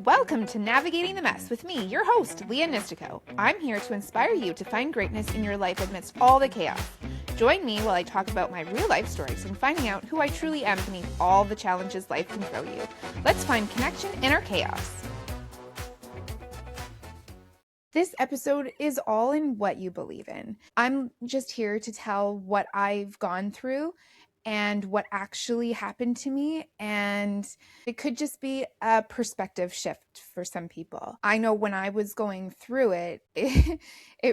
Welcome to Navigating the Mess with me, your host, Leah Nistico. I'm here to inspire you to find greatness in your life amidst all the chaos. Join me while I talk about my real life stories and finding out who I truly am beneath all the challenges life can throw you. Let's find connection in our chaos. This episode is all in what you believe in. I'm just here to tell what I've gone through and what actually happened to me, and it could just be a perspective shift for some people. I know when I was going through it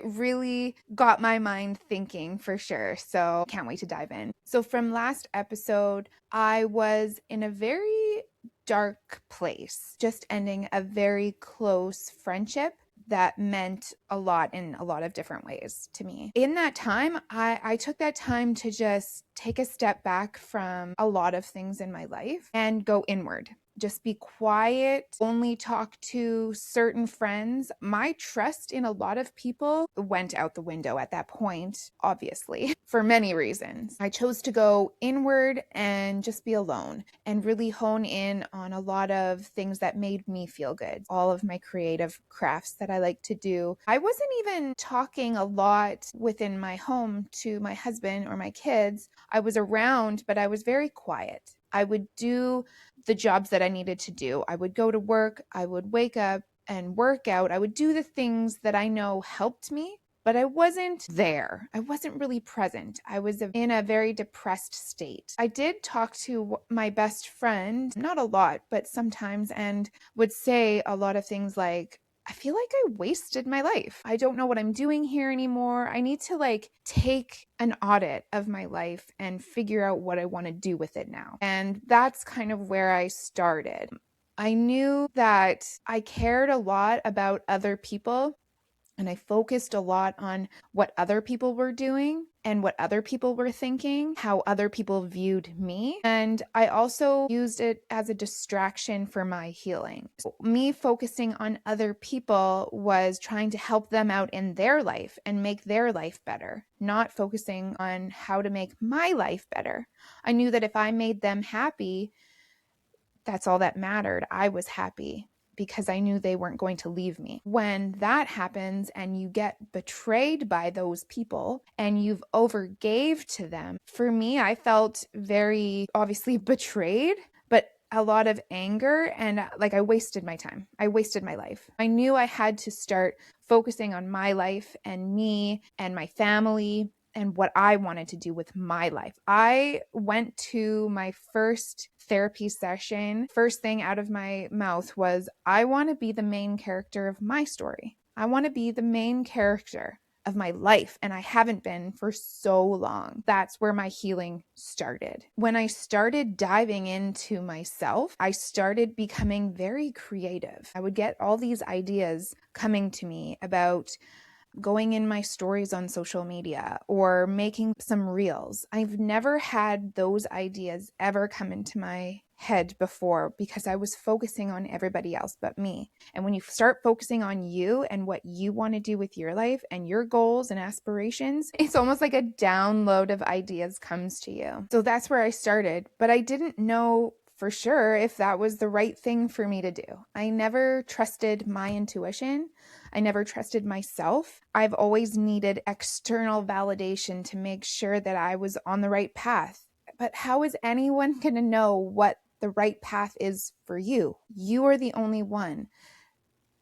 really got my mind thinking for sure, so can't wait to dive in. So from last episode, I was in a very dark place, just ending a very close friendship that meant a lot in a lot of different ways to me. In that time, I took that time to just take a step back from a lot of things in my life and go inward. Just be quiet, only talk to certain friends. My trust in a lot of people went out the window at that point, obviously, for many reasons. I chose to go inward and just be alone and really hone in on a lot of things that made me feel good. All of my creative crafts that I like to do. I wasn't even talking a lot within my home to my husband or my kids. I was around, but I was very quiet. I would do the jobs that I needed to do. I would go to work, I would wake up and work out. I would do the things that I know helped me, but I wasn't there. I wasn't really present. I was in a very depressed state. I did talk to my best friend, not a lot, but sometimes, and would say a lot of things like, I feel like I wasted my life. I don't know what I'm doing here anymore. I need to take an audit of my life and figure out what I want to do with it now. And that's kind of where I started. I knew that I cared a lot about other people, and I focused a lot on what other people were doing and what other people were thinking, how other people viewed me. And I also used it as a distraction for my healing. So me focusing on other people was trying to help them out in their life and make their life better, not focusing on how to make my life better. I knew that if I made them happy, that's all that mattered. I was happy, because I knew they weren't going to leave me. When that happens and you get betrayed by those people and you've overgave to them, for me, I felt very obviously betrayed, but a lot of anger, and I wasted my time. I wasted my life. I knew I had to start focusing on my life and me and my family and what I wanted to do with my life. I went to my first therapy session. First thing out of my mouth was, I want to be the main character of my story. I want to be the main character of my life, and I haven't been for so long. That's where my healing started. When I started diving into myself, I started becoming very creative. I would get all these ideas coming to me about going in my stories on social media or making some reels. I've never had those ideas ever come into my head before because I was focusing on everybody else but me. And when you start focusing on you and what you want to do with your life and your goals and aspirations, it's almost like a download of ideas comes to you. So that's where I started, but I didn't know for sure if that was the right thing for me to do. I never trusted my intuition. I never trusted myself. I've always needed external validation to make sure that I was on the right path. But how is anyone going to know what the right path is for you? You are the only one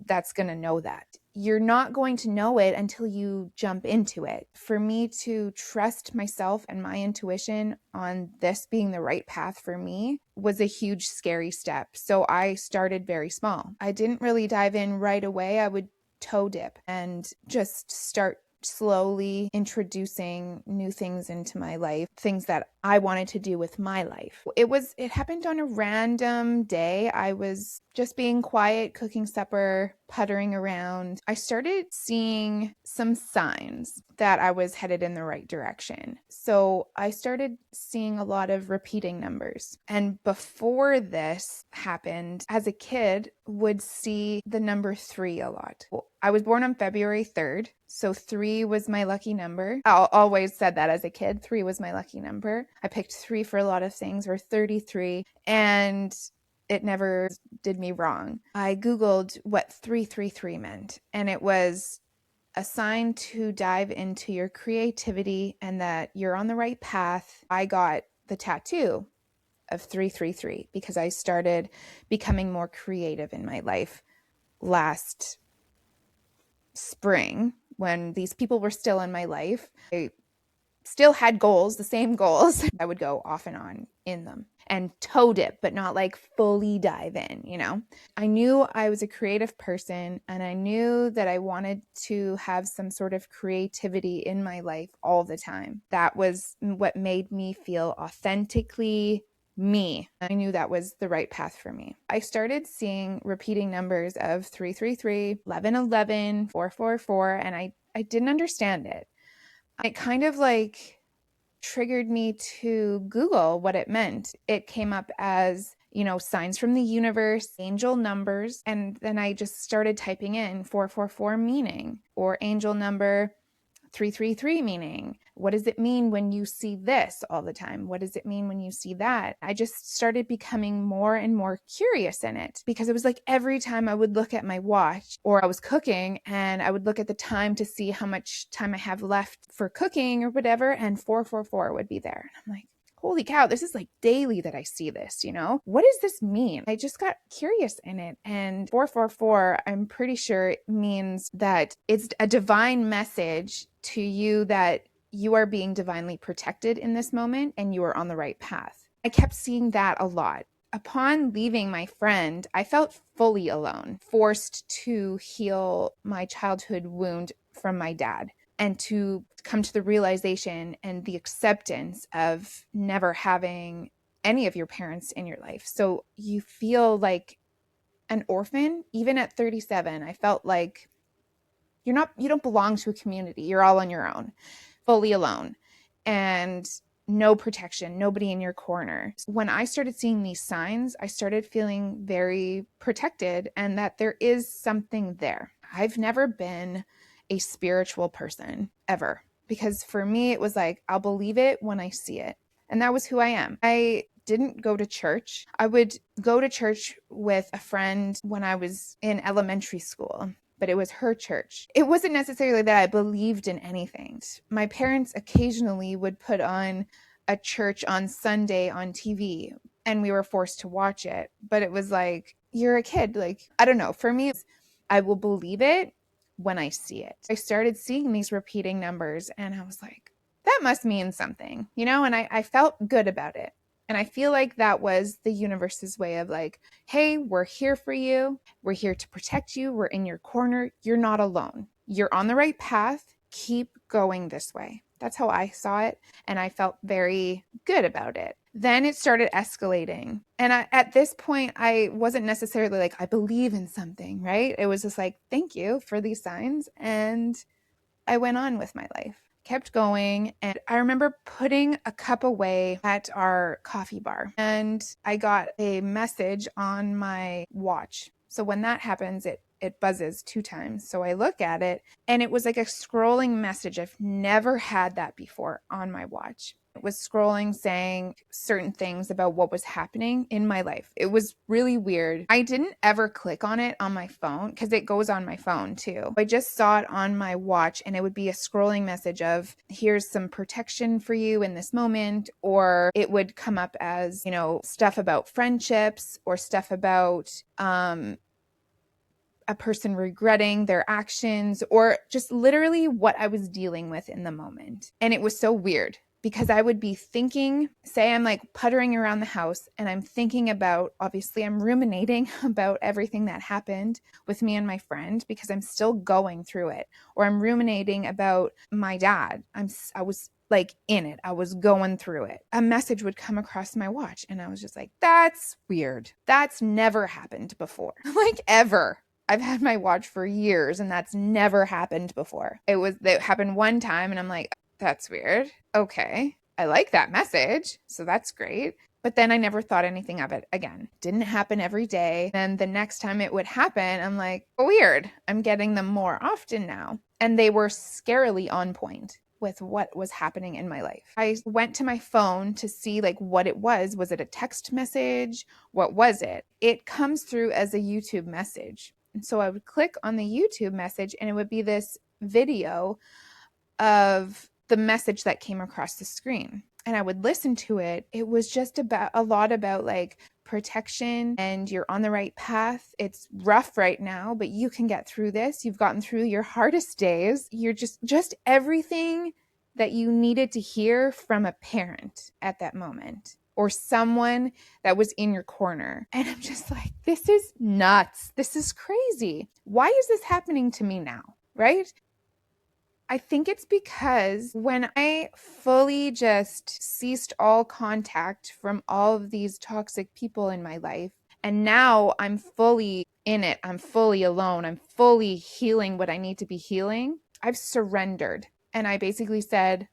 that's going to know that. You're not going to know it until you jump into it. For me to trust myself and my intuition on this being the right path for me was a huge, scary step. So I started very small. I didn't really dive in right away. I would toe dip and just start slowly introducing new things into my life, things that I wanted to do with my life. It happened on a random day. I was just being quiet, cooking supper, puttering around. I started seeing some signs that I was headed in the right direction. So I started seeing a lot of repeating numbers. And before this happened, as a kid, would see the number 3 a lot. I was born on February 3rd. So 3 was my lucky number. I always said that as a kid. 3 was my lucky number. I picked 3 for a lot of things, or 33. And it never did me wrong. I Googled what 333 meant, and it was a sign to dive into your creativity and that you're on the right path. I got the tattoo of 333 because I started becoming more creative in my life last spring when these people were still in my life. I still had goals, the same goals. I would go off and on in them and toe dip, but not like fully dive in, you know? I knew I was a creative person and I knew that I wanted to have some sort of creativity in my life all the time. That was what made me feel authentically me. I knew that was the right path for me. I started seeing repeating numbers of 333, 1111, 444, and I didn't understand it. It kind of like triggered me to Google what it meant. It came up as, signs from the universe, angel numbers. And then I just started typing in 444 meaning or angel number 333 meaning. What does it mean when you see this all the time? What does it mean when you see that? I just started becoming more and more curious in it because it was like every time I would look at my watch or I was cooking and I would look at the time to see how much time I have left for cooking or whatever, and 444 would be there. And I'm like, holy cow, this is like daily that I see this, What does this mean? I just got curious in it. And 444, I'm pretty sure means that it's a divine message to you that you are being divinely protected in this moment and you are on the right path. I kept seeing that a lot. Upon leaving my friend, I felt fully alone, forced to heal my childhood wound from my dad and to come to the realization and the acceptance of never having any of your parents in your life. So you feel like an orphan. Even at 37, I felt like you don't belong to a community. You're all on your own, fully alone, and no protection, nobody in your corner. When I started seeing these signs, I started feeling very protected and that there is something there. I've never been a spiritual person ever, because for me, it was like, I'll believe it when I see it. And that was who I am. I didn't go to church. I would go to church with a friend when I was in elementary school, but it was her church. It wasn't necessarily that I believed in anything. My parents occasionally would put on a church on Sunday on TV, and we were forced to watch it. But it was like, you're a kid. Like, I don't know. For me, I will believe it when I see it. I started seeing these repeating numbers and I was like, that must mean something, and I felt good about it. And I feel like that was the universe's way of like, hey, we're here for you. We're here to protect you. We're in your corner. You're not alone. You're on the right path. Keep going this way. That's how I saw it. And I felt very good about it. Then it started escalating. And at this point, I wasn't necessarily like, I believe in something, right? It was just like, thank you for these signs. And I went on with my life, kept going. And I remember putting a cup away at our coffee bar, and I got a message on my watch. So when that happens, it buzzes 2 times. So I look at it and it was like a scrolling message. I've never had that before on my watch. It was scrolling saying certain things about what was happening in my life. It was really weird. I didn't ever click on it on my phone because it goes on my phone too. I just saw it on my watch and it would be a scrolling message of, here's some protection for you in this moment. Or it would come up as, stuff about friendships or stuff about, a person regretting their actions, or just literally what I was dealing with in the moment. And it was so weird because I would be thinking, say I'm like puttering around the house and I'm thinking about, obviously I'm ruminating about everything that happened with me and my friend because I'm still going through it. Or I'm ruminating about my dad. I was like in it. I was going through it. A message would come across my watch and I was just like, that's weird. That's never happened before. Like ever. I've had my watch for years and that's never happened before. It happened one time and I'm like, that's weird. Okay. I like that message. So that's great. But then I never thought anything of it again. Didn't happen every day. And the next time it would happen, I'm like, weird. I'm getting them more often now. And they were scarily on point. with what was happening in my life. I went to my phone to see like what it was. Was it a text message? What was it? It comes through as a YouTube message. And so I would click on the YouTube message and it would be this video of the message that came across the screen. And I would listen to it. It was just about a lot about like protection and you're on the right path. It's rough right now, but you can get through this. You've gotten through your hardest days. You're just everything that you needed to hear from a parent at that moment or someone that was in your corner. And I'm just like, this is nuts. This is crazy. Why is this happening to me now? Right? I think it's because when I fully just ceased all contact from all of these toxic people in my life, and now I'm fully in it, I'm fully alone, I'm fully healing what I need to be healing, I've surrendered. And I basically said,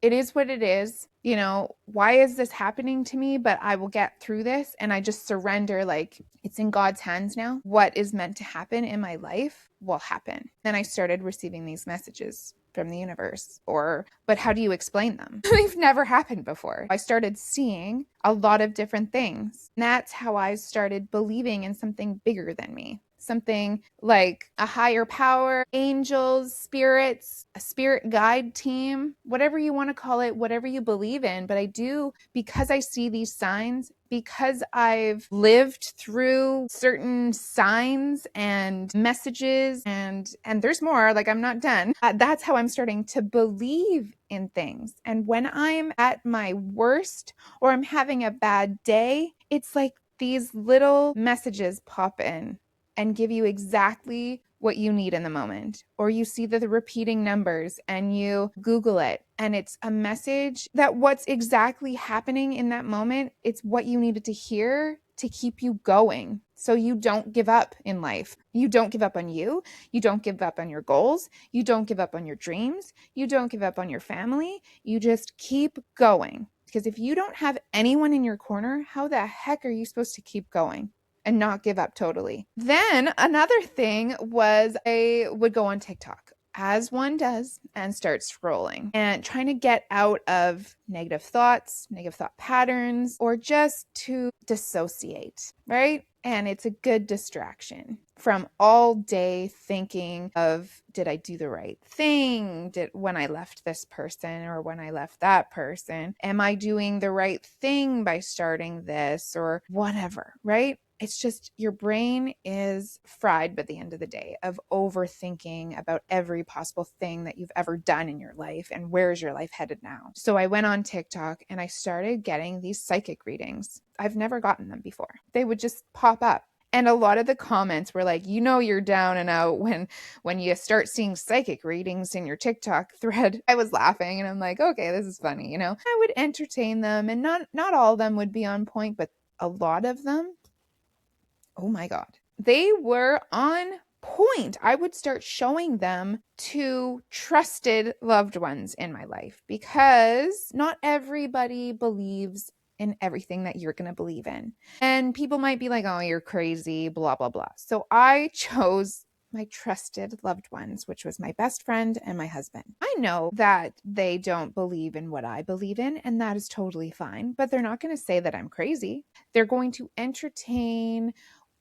it is what it is. You know, why is this happening to me? But I will get through this. And I just surrender, like it's in God's hands now. What is meant to happen in my life will happen. Then I started receiving these messages from the universe, but how do you explain them? They've never happened before. I started seeing a lot of different things. And that's how I started believing in something bigger than me. Something like a higher power, angels, spirits, a spirit guide team, whatever you want to call it, whatever you believe in. But I do, because I see these signs, because I've lived through certain signs and messages and there's more, like I'm not done. That's how I'm starting to believe in things. And when I'm at my worst or I'm having a bad day, it's like these little messages pop in and give you exactly what you need in the moment. Or you see the repeating numbers and you Google it and it's a message that what's exactly happening in that moment, it's what you needed to hear to keep you going. So you don't give up in life. You don't give up on you. You don't give up on your goals. You don't give up on your dreams. You don't give up on your family. You just keep going. Because if you don't have anyone in your corner, how the heck are you supposed to keep going and not give up totally? Then another thing was I would go on TikTok, as one does, and start scrolling and trying to get out of negative thoughts, negative thought patterns, or just to dissociate, right? And it's a good distraction from all day thinking of, did I do the right thing? When I left this person or when I left that person, am I doing the right thing by starting this or whatever, right? It's just your brain is fried by the end of the day of overthinking about every possible thing that you've ever done in your life and where's your life headed now. So I went on TikTok and I started getting these psychic readings. I've never gotten them before. They would just pop up. And a lot of the comments were like, you know, you're down and out when you start seeing psychic readings in your TikTok thread. I was laughing and I'm like, okay, this is funny. You know, I would entertain them and not all of them would be on point, but a lot of them, oh my God, they were on point. I would start showing them to trusted loved ones in my life because not everybody believes in everything that you're going to believe in. And people might be like, oh, you're crazy, blah, blah, blah. So I chose my trusted loved ones, which was my best friend and my husband. I know that they don't believe in what I believe in, and that is totally fine, but they're not going to say that I'm crazy. They're going to entertain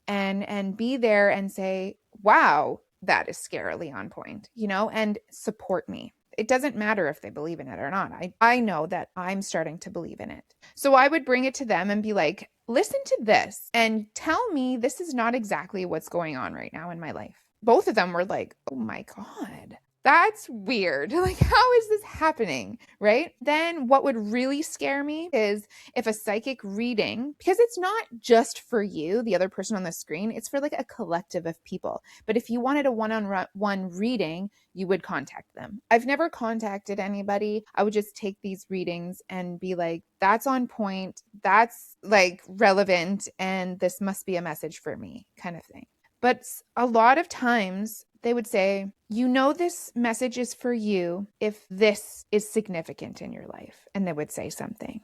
and be there and say, wow, that is scarily on point, you know, and support me. It doesn't matter if they believe in it or not. I know that I'm starting to believe in it. So I would bring it to them and be like, listen to this and tell me this is not exactly what's going on right now in my life. Both of them were like, oh my God, that's weird. Like, how is this happening? Right? Then what would really scare me is if a psychic reading, because it's not just for you, the other person on the screen, it's for like a collective of people. But if you wanted a one-on-one reading, you would contact them. I've never contacted anybody. I would just take these readings and be like, that's on point. That's like relevant. And this must be a message for me, kind of thing. But a lot of times they would say, you know, this message is for you if this is significant in your life. And they would say something.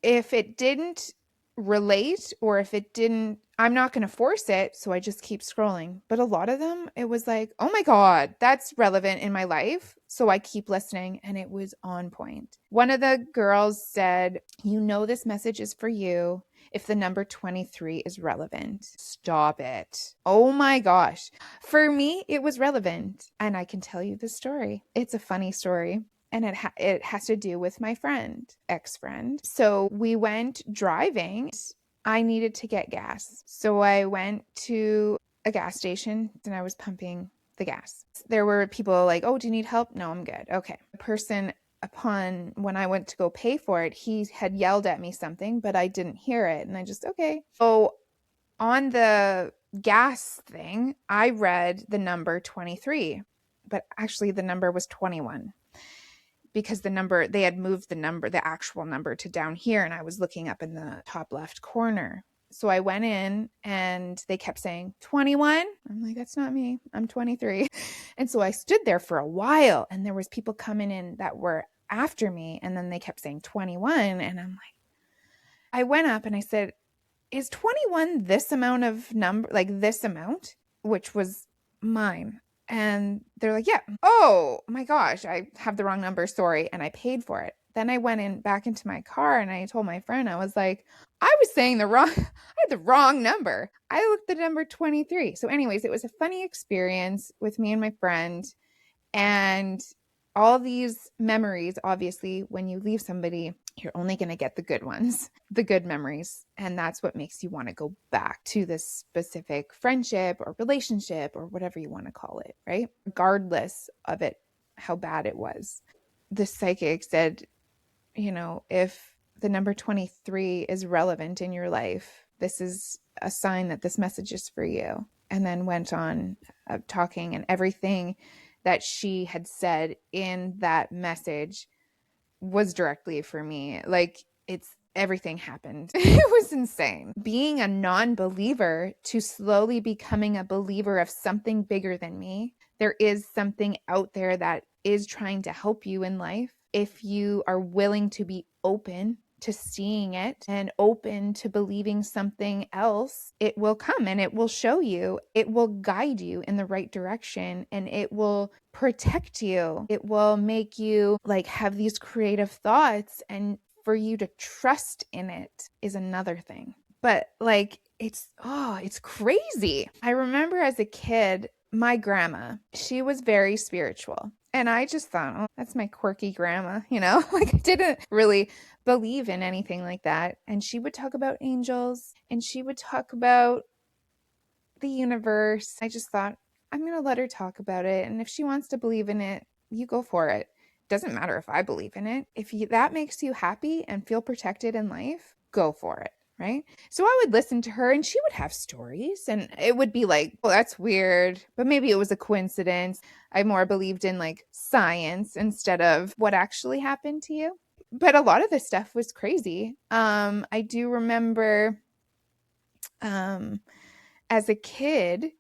If it didn't relate, or if it didn't, I'm not going to force it. So I just keep scrolling. But a lot of them, it was like, oh my God, that's relevant in my life. So I keep listening, and it was on point. One of the girls said, this message is for you if the number 23 is relevant. Stop it. Oh my gosh. For me, it was relevant. And I can tell you the story. It's a funny story. And it has to do with my ex-friend. So we went driving. I needed to get gas. So I went to a gas station and I was pumping the gas. There were people like, oh, do you need help? No, I'm good. Okay. The person, when I went to go pay for it, he had yelled at me something, but I didn't hear it. And I just, okay. So on the gas thing, I read the number 23, but actually the number was 21. Because they had moved the actual number to down here, and I was looking up in the top left corner. So I went in and they kept saying 21. I'm like, that's not me. I'm 23. And so I stood there for a while, and there was people coming in that were after me, and then they kept saying 21. And I'm like, I went up and I said, is 21 this amount of number, like this amount, which was mine? And they're like, yeah. Oh my gosh, I have the wrong number. Sorry. And I paid for it. Then I went back into my car and I told my friend, I was like, I was saying I had the wrong number. I looked at the number 23. So anyways, it was a funny experience with me and my friend. And all these memories, obviously, when you leave somebody, you're only going to get the good ones, the good memories. And that's what makes you want to go back to this specific friendship or relationship or whatever you want to call it, right? Regardless of it, how bad it was. The psychic said, if the number 23 is relevant in your life, this is a sign that this message is for you. And then went on talking, and everything that she had said in that message was directly for me. Like, everything happened. It was insane. Being a non-believer to slowly becoming a believer of something bigger than me. There is something out there that is trying to help you in life. If you are willing to be open to seeing it and open to believing something else, it will come and it will show you, it will guide you in the right direction, and it will protect you. It will make you have these creative thoughts, and for you to trust in it is another thing. But it's crazy. I remember as a kid, my grandma, she was very spiritual. And I just thought, oh, that's my quirky grandma, I didn't really believe in anything like that. And she would talk about angels, and she would talk about the universe. I just thought, I'm going to let her talk about it. And if she wants to believe in it, you go for it. Doesn't matter if I believe in it. If that makes you happy and feel protected in life, go for it. Right? So I would listen to her, and she would have stories, and it would be like, well, that's weird, but maybe it was a coincidence. I more believed in science instead of what actually happened to you. But a lot of this stuff was crazy. I do remember as a kid,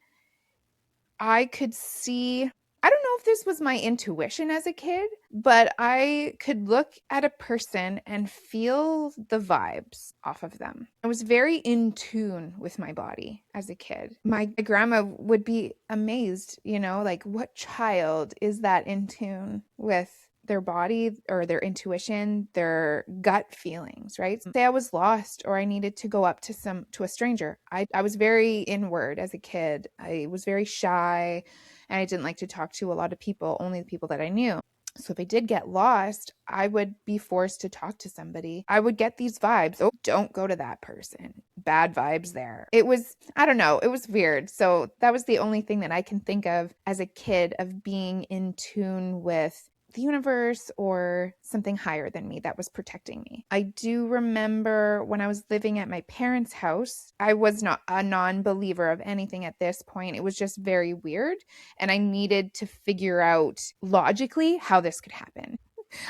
I could see, I don't know if this was my intuition as a kid, but I could look at a person and feel the vibes off of them. I was very in tune with my body as a kid. My grandma would be amazed, what child is that in tune with their body or their intuition, their gut feelings, right? Say I was lost or I needed to go up to a stranger. I was very inward as a kid. I was very shy, and I didn't like to talk to a lot of people, only the people that I knew. So if I did get lost, I would be forced to talk to somebody. I would get these vibes. Oh, don't go to that person. Bad vibes there. It was, I don't know, it was weird. So that was the only thing that I can think of as a kid of being in tune with the universe or something higher than me that was protecting me. I do remember when I was living at my parents' house, I was not a non-believer of anything at this point. It was just very weird, and I needed to figure out logically how this could happen.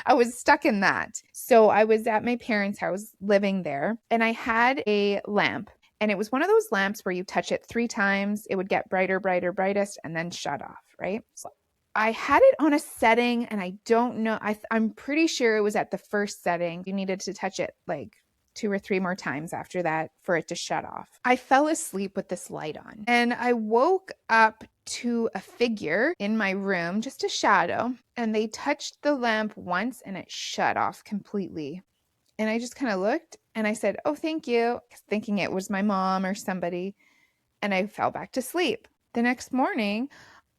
I was stuck in that. So I was at my parents' house living there, and I had a lamp. And it was one of those lamps where you touch it 3 times, it would get brighter, brighter, brightest, and then shut off, right? So I had it on a setting, and I don't know. I'm pretty sure it was at the first setting. You needed to touch it 2 or 3 more times after that for it to shut off. I fell asleep with this light on, and I woke up to a figure in my room, just a shadow, and they touched the lamp once and it shut off completely. And I just kind of looked and I said, "Oh, thank you," thinking it was my mom or somebody, and I fell back to sleep. The next morning,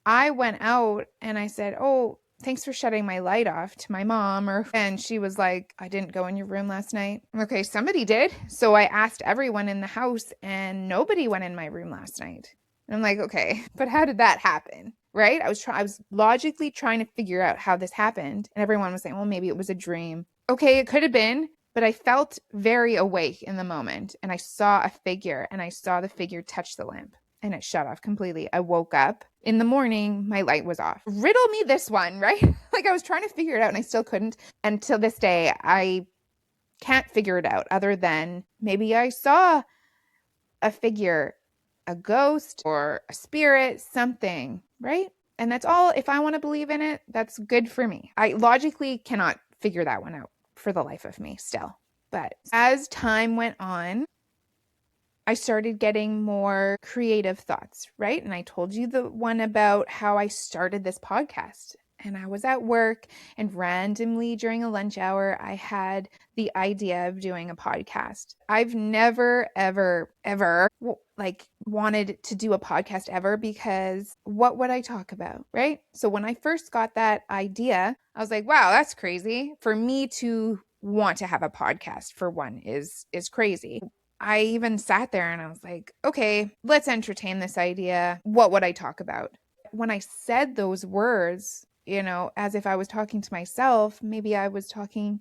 I went out and I said, "Oh, thanks for shutting my light off," to my mom, and she was like, "I didn't go in your room last night." Okay, somebody did. So I asked everyone in the house and nobody went in my room last night. And I'm like, "Okay, but how did that happen?" Right? I was logically trying to figure out how this happened, and everyone was saying, "Well, maybe it was a dream." Okay, it could have been, but I felt very awake in the moment, and I saw a figure, and I saw the figure touch the lamp, and it shut off completely. I woke up in the morning, my light was off. Riddle me this one, right? Like, I was trying to figure it out and I still couldn't. And till this day, I can't figure it out other than maybe I saw a figure, a ghost or a spirit, something, right? And that's all. If I want to believe in it, that's good for me. I logically cannot figure that one out for the life of me still. But as time went on, I started getting more creative thoughts, right? And I told you the one about how I started this podcast. And I was at work, and randomly during a lunch hour, I had the idea of doing a podcast. I've never, ever like wanted to do a podcast ever, because what would I talk about, right? So when I first got that idea, I was like, wow, that's crazy. For me to want to have a podcast, for one, is crazy. I even sat there and I was like, okay, let's entertain this idea. What would I talk about? When I said those words, as if I was talking to myself, maybe I was talking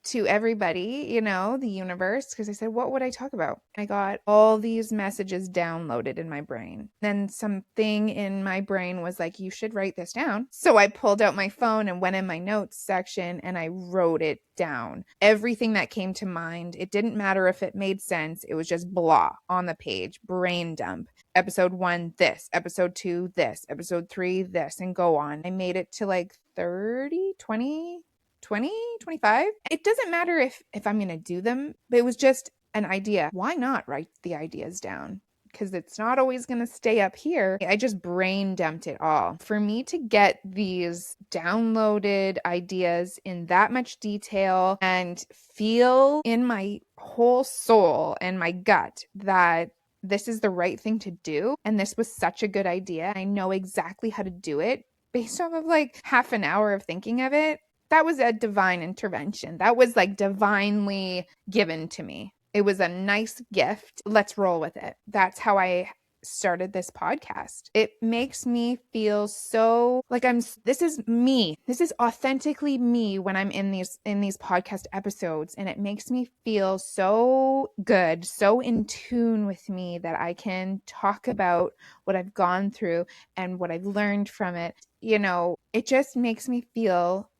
to everybody, the universe, because I said, what would I talk about? I got all these messages downloaded in my brain. Then something in my brain was like, you should write this down. So I pulled out my phone and went in my notes section and I wrote it down. Everything that came to mind. It didn't matter if it made sense. It was just blah on the page, brain dump. Episode 1, this. Episode 2, this. Episode 3, this, and go on. I made it to like 30, 20, 25. It doesn't matter if I'm going to do them, but it was just an idea. Why not write the ideas down? Because it's not always going to stay up here. I just brain dumped it all. For me to get these downloaded ideas in that much detail and feel in my whole soul and my gut that this is the right thing to do, and this was such a good idea, I know exactly how to do it based off of like half an hour of thinking of it, that was a divine intervention. That was like divinely given to me. It was a nice gift. Let's roll with it. That's how I started this podcast. It makes me feel so like this is me. This is authentically me when I'm in these podcast episodes, and it makes me feel so good, so in tune with me that I can talk about what I've gone through and what I've learned from it. It just makes me feel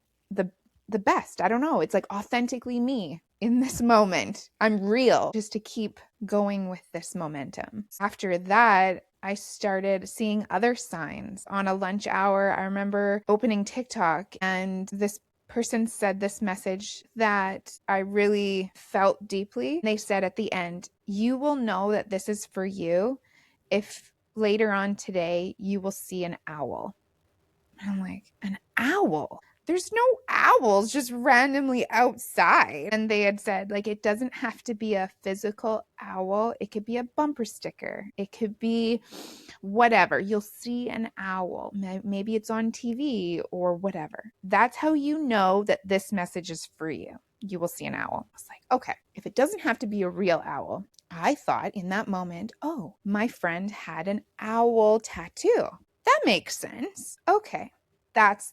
the best. I don't know. It's like authentically me in this moment. I'm real, just to keep going with this momentum. After that, I started seeing other signs on a lunch hour. I remember opening TikTok and this person said this message that I really felt deeply. They said at the end, "You will know that this is for you if later on today you will see an owl." And I'm like, an owl? There's no owls just randomly outside. And they had said, like, it doesn't have to be a physical owl. It could be a bumper sticker. It could be whatever. You'll see an owl. Maybe it's on TV or whatever. That's how you know that this message is for you. You will see an owl. I was like, okay, if it doesn't have to be a real owl. I thought in that moment, oh, my friend had an owl tattoo. That makes sense. Okay, that's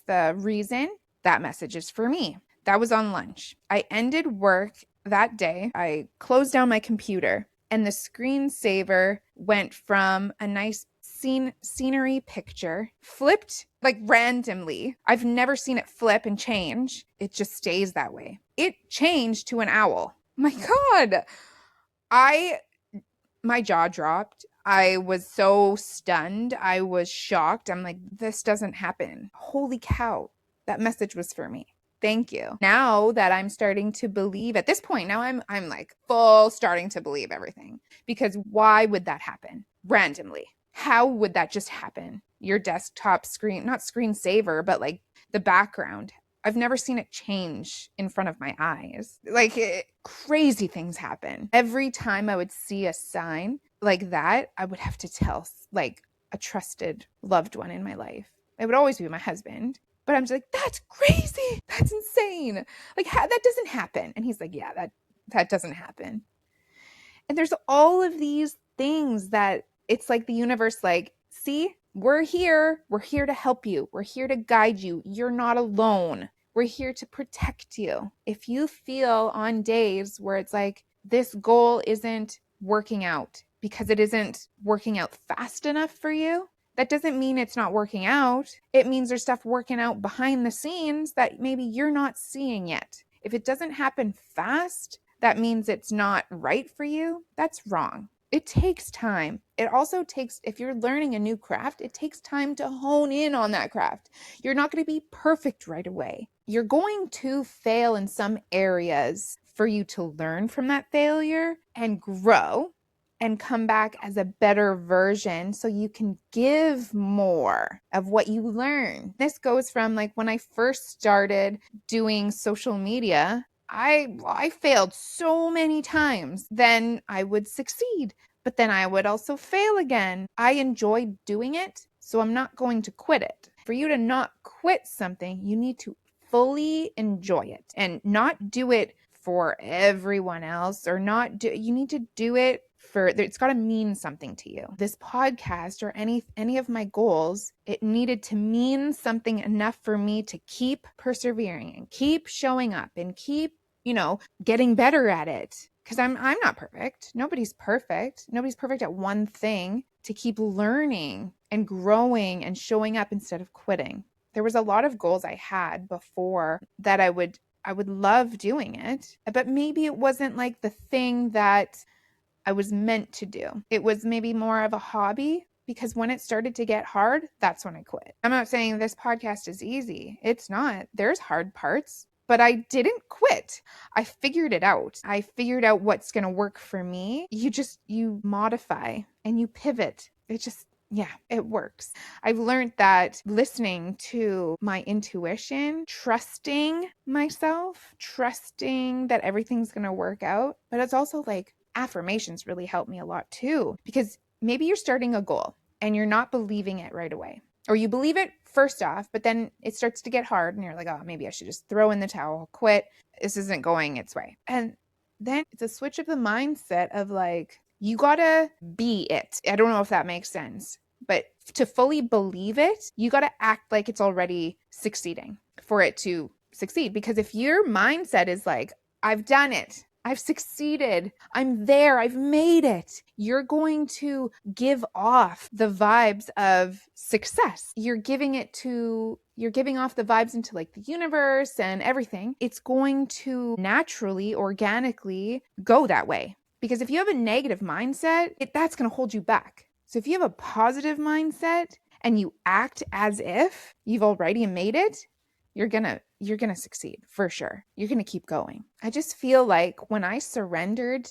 the reason that message is for me. That was on lunch. I ended work that day. I closed down my computer, and the screensaver went from a nice scenery picture, flipped like randomly. I've never seen it flip and change. It just stays that way. It changed to an owl. My God. My jaw dropped. I was so stunned. I was shocked. I'm like, this doesn't happen. Holy cow. That message was for me. Thank you. Now that I'm starting to believe at this point, now I'm like full starting to believe everything. Because why would that happen randomly? How would that just happen? Your desktop screen, not screensaver, but like the background. I've never seen it change in front of my eyes. Like crazy things happen. Every time I would see a sign like that, I would have to tell like a trusted loved one in my life. It would always be my husband. But I'm just like, that's crazy. That's insane. Like that doesn't happen. And he's like, yeah, that doesn't happen. And there's all of these things that it's like the universe, like, see, we're here. We're here to help you. We're here to guide you. You're not alone. We're here to protect you. If you feel on days where it's like this goal isn't working out because it isn't working out fast enough for you, that doesn't mean it's not working out. It means there's stuff working out behind the scenes that maybe you're not seeing yet. If it doesn't happen fast, that means it's not right for you. That's wrong. It takes time. It also takes, if you're learning a new craft, it takes time to hone in on that craft. You're not going to be perfect right away. You're going to fail in some areas for you to learn from that failure and grow and come back as a better version so you can give more of what you learn. This goes from like when I first started doing social media, I failed so many times. Then I would succeed, but then I would also fail again. I enjoyed doing it, so I'm not going to quit it. For you to not quit something, you need to fully enjoy it and not do it for everyone else or not do, you need to do it for, it's got to mean something to you. This podcast or any of my goals, it needed to mean something enough for me to keep persevering and keep showing up and keep, getting better at it. Because I'm not perfect. Nobody's perfect. Nobody's perfect at one thing. To keep learning and growing and showing up instead of quitting. There was a lot of goals I had before that I would love doing it, but maybe it wasn't like the thing that I was meant to do. It was maybe more of a hobby, because when it started to get hard, that's when I quit. I'm not saying this podcast is easy. It's not. There's hard parts, but I didn't quit. I figured it out. I figured out what's going to work for me. You modify and you pivot. Yeah, it works. I've learned that listening to my intuition, trusting myself, trusting that everything's going to work out. But it's also like affirmations really help me a lot too, because maybe you're starting a goal and you're not believing it right away. Or you believe it first off, but then it starts to get hard and you're like, oh, maybe I should just throw in the towel, quit. This isn't going its way. And then it's a switch of the mindset of like, you gotta be it. I don't know if that makes sense, but to fully believe it, you gotta act like it's already succeeding for it to succeed. Because if your mindset is like, I've done it, I've succeeded, I'm there, I've made it, you're going to give off the vibes of success. You're giving off the vibes into like the universe and everything. It's going to naturally, organically go that way. Because if you have a negative mindset, that's going to hold you back. So if you have a positive mindset and you act as if you've already made it, you're going to succeed for sure. You're going to keep going. I just feel like when I surrendered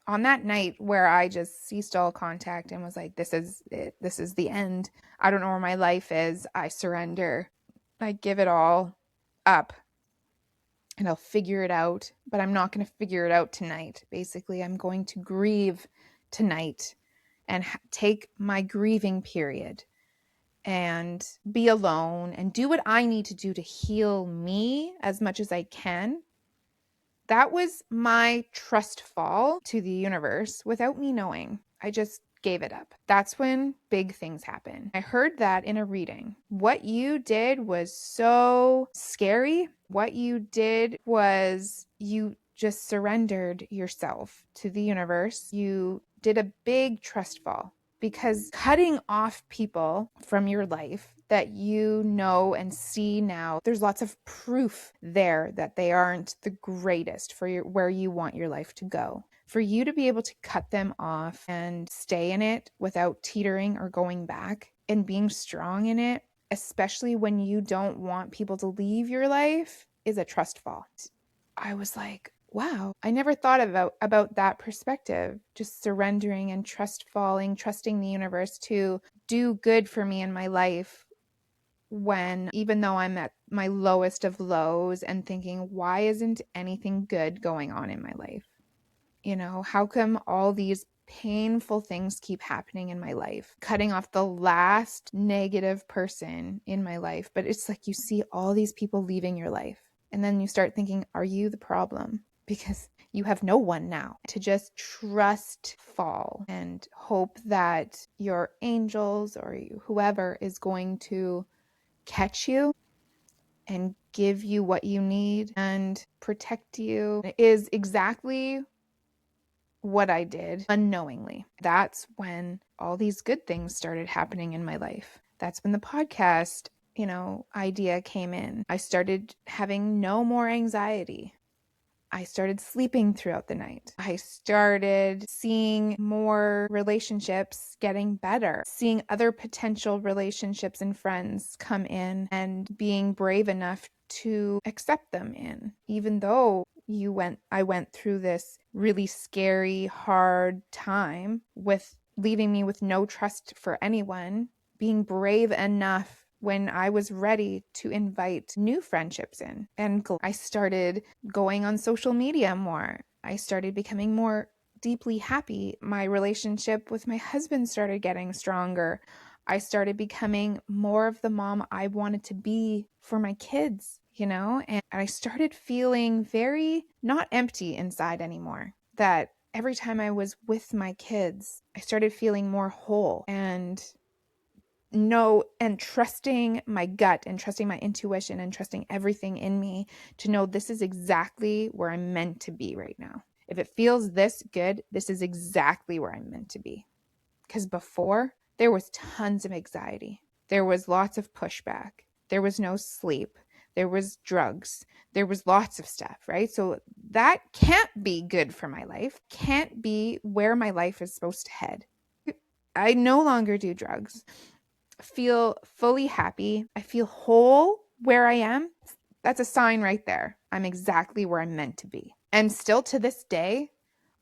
on that night where I just ceased all contact and was like, this is it. This is the end. I don't know where my life is. I surrender. I give it all up and I'll figure it out, but I'm not going to figure it out tonight. Basically, I'm going to grieve tonight and take my grieving period and be alone and do what I need to do to heal me as much as I can. That was my trust fall to the universe without me knowing. I just gave it up. That's when big things happen. I heard that in a reading. What you did was so scary. What you did was you just surrendered yourself to the universe. You did a big trust fall. Because cutting off people from your life that you know and see now, there's lots of proof there that they aren't the greatest for where you want your life to go. For you to be able to cut them off and stay in it without teetering or going back and being strong in it, especially when you don't want people to leave your life, is a trust fall. I was like, wow, I never thought about that perspective, just surrendering and trust falling, trusting the universe to do good for me in my life, when even though I'm at my lowest of lows and thinking, why isn't anything good going on in my life? How come all these painful things keep happening in my life, cutting off the last negative person in my life? But it's like you see all these people leaving your life, and then you start thinking, are you the problem? Because you have no one now to just trust fall and hope that your angels or whoever is going to catch you and give you what you need and protect you. It is exactly what I did unknowingly. That's when all these good things started happening in my life. That's when the podcast, idea came in. I started having no more anxiety. I started sleeping throughout the night. I started seeing more relationships getting better, seeing other potential relationships and friends come in and being brave enough to accept them in, even though I went through this really scary, hard time with leaving me with no trust for anyone, being brave enough when I was ready to invite new friendships in. And I started going on social media more. I started becoming more deeply happy. My relationship with my husband started getting stronger. I started becoming more of the mom I wanted to be for my kids, and I started feeling very not empty inside anymore. That every time I was with my kids, I started feeling more whole and trusting my gut and trusting my intuition and trusting everything in me to know this is exactly where I'm meant to be right now. If it feels this good, this is exactly where I'm meant to be. Because before, there was tons of anxiety. There was lots of pushback. There was no sleep. There was drugs. There was lots of stuff, right? So that can't be good for my life, can't be where my life is supposed to head. I no longer do drugs. Feel fully happy. I feel whole where I am. That's a sign right there. I'm exactly where I'm meant to be. And still to this day,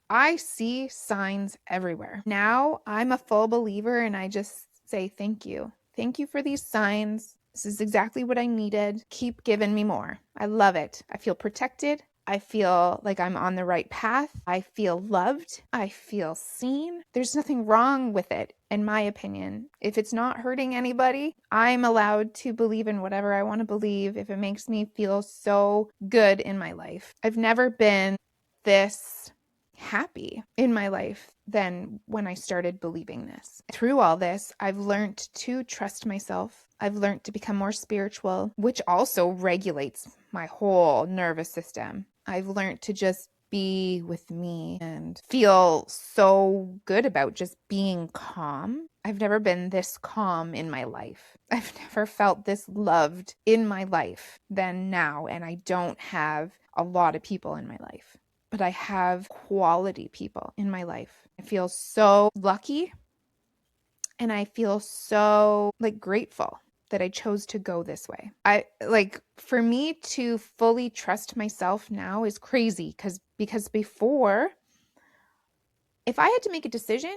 I see signs everywhere. Now I'm a full believer and I just say thank you. Thank you for these signs. This is exactly what I needed. Keep giving me more. I love it. I feel protected. I feel like I'm on the right path. I feel loved. I feel seen. There's nothing wrong with it, in my opinion. If it's not hurting anybody, I'm allowed to believe in whatever I want to believe if it makes me feel so good in my life. I've never been this happy in my life than when I started believing this. Through all this, I've learned to trust myself. I've learned to become more spiritual, which also regulates my whole nervous system. I've learned to just be with me and feel so good about just being calm. I've never been this calm in my life. I've never felt this loved in my life than now, and I don't have a lot of people in my life, but I have quality people in my life. I feel so lucky and I feel so grateful that I chose to go this way. For me to fully trust myself now is crazy because before, if I had to make a decision,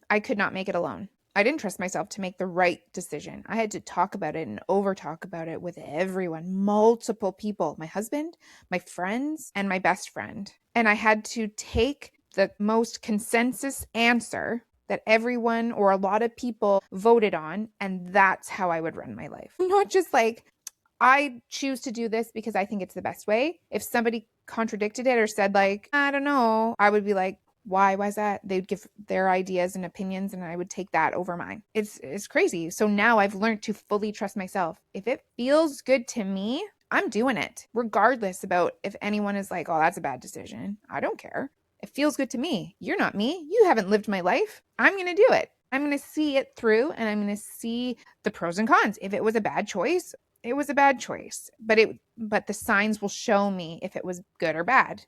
I could not make it alone. I didn't trust myself to make the right decision. I had to talk about it and over talk about it with everyone, multiple people, my husband, my friends, and my best friend. And I had to take the most consensus answer that everyone or a lot of people voted on, and that's how I would run my life. Not just I choose to do this because I think it's the best way. If somebody contradicted it or said I don't know, I would be like, why is that? They'd give their ideas and opinions and I would take that over mine. It's crazy. So now I've learned to fully trust myself. If it feels good to me, I'm doing it regardless about if anyone is like, oh, that's a bad decision. I don't care. It feels good to me. You're not me. You haven't lived my life. I'm going to do it. I'm going to see it through and I'm going to see the pros and cons. If it was a bad choice, it was a bad choice, but the signs will show me if it was good or bad.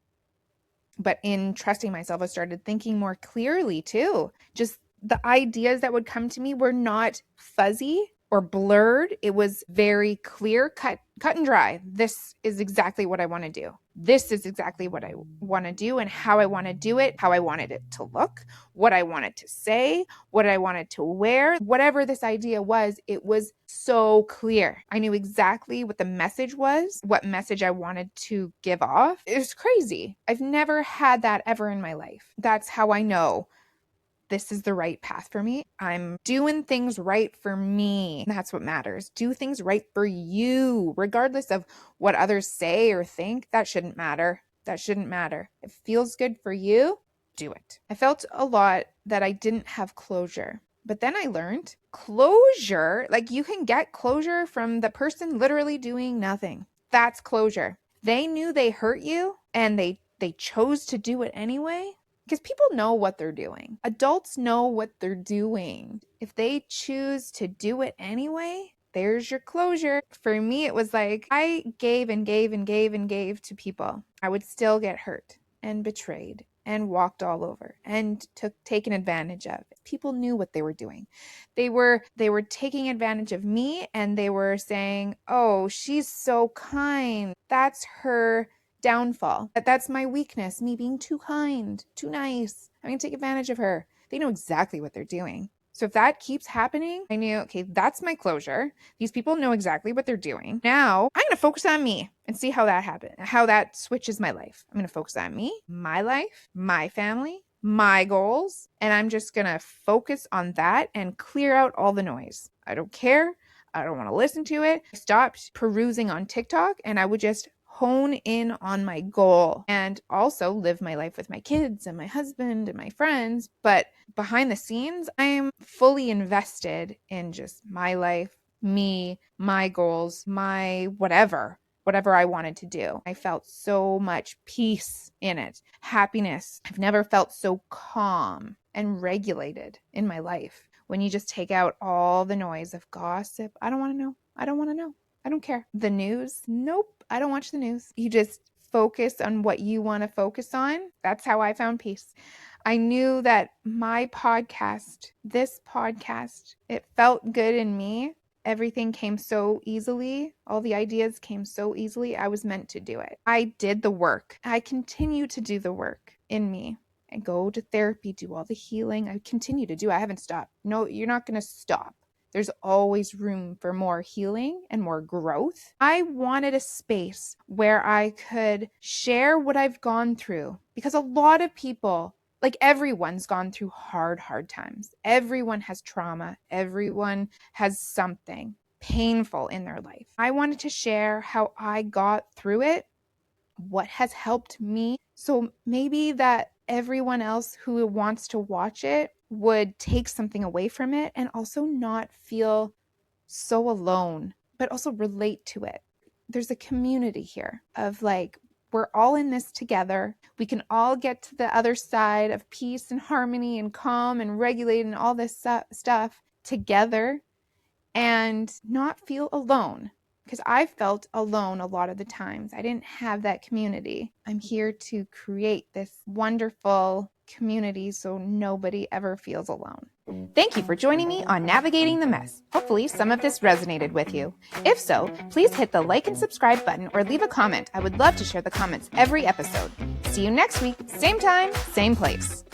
But in trusting myself, I started thinking more clearly too. Just the ideas that would come to me were not fuzzy. or blurred. It was very clear, cut and dry. This is exactly what I want to do. This is exactly what I want to do and how I want to do it, how I wanted it to look, what I wanted to say, what I wanted to wear. Whatever this idea was, it was so clear. I knew exactly what the message was, what message I wanted to give off. It was crazy. I've never had that ever in my life. That's how I know this is the right path for me. I'm doing things right for me. That's what matters. Do things right for you, regardless of what others say or think. That shouldn't matter. That shouldn't matter. If it feels good for you, do it. I felt a lot that I didn't have closure. But then I learned closure, like you can get closure from the person literally doing nothing. That's closure. They knew they hurt you and they chose to do it anyway. Because people know what they're doing. Adults know what they're doing. If they choose to do it anyway, there's your closure. For me, it was like I gave and gave and gave and gave to people. I would still get hurt and betrayed and walked all over and taken advantage of. People knew what they were doing. They were taking advantage of me and they were saying, "Oh, she's so kind. That's her downfall. That's my weakness, me being too kind, too nice. I'm going to take advantage of her." They know exactly what they're doing. So if that keeps happening, I knew, okay, that's my closure. These people know exactly what they're doing. Now I'm going to focus on me and see how that happens, how that switches my life. I'm going to focus on me, my life, my family, my goals, and I'm just going to focus on that and clear out all the noise. I don't care. I don't want to listen to it. I stopped perusing on TikTok and I would just hone in on my goal and also live my life with my kids and my husband and my friends. But behind the scenes, I'm fully invested in just my life, me, my goals, my whatever I wanted to do. I felt so much peace in it, happiness. I've never felt so calm and regulated in my life. When you just take out all the noise of gossip, I don't want to know. I don't want to know. I don't care. The news? Nope. I don't watch the news. You just focus on what you want to focus on. That's how I found peace. I knew that my podcast, this podcast, it felt good in me. Everything came so easily. All the ideas came so easily. I was meant to do it. I did the work. I continue to do the work in me. I go to therapy, do all the healing. I continue to do. I haven't stopped. No, you're not going to stop. There's always room for more healing and more growth. I wanted a space where I could share what I've gone through because a lot of people, like everyone's gone through hard times. Everyone has trauma. Everyone has something painful in their life. I wanted to share how I got through it, what has helped me. So maybe that everyone else who wants to watch it would take something away from it and also not feel so alone, but also relate to it. There's a community here of like, we're all in this together. We can all get to the other side of peace and harmony and calm and regulate and all this stuff together and not feel alone. Because I felt alone a lot of the times. I didn't have that community. I'm here to create this wonderful community so nobody ever feels alone. Thank you for joining me on Navigating the Mess. Hopefully some of this resonated with you. If so, please hit the like and subscribe button or leave a comment. I would love to share the comments every episode. See you next week, same time, same place.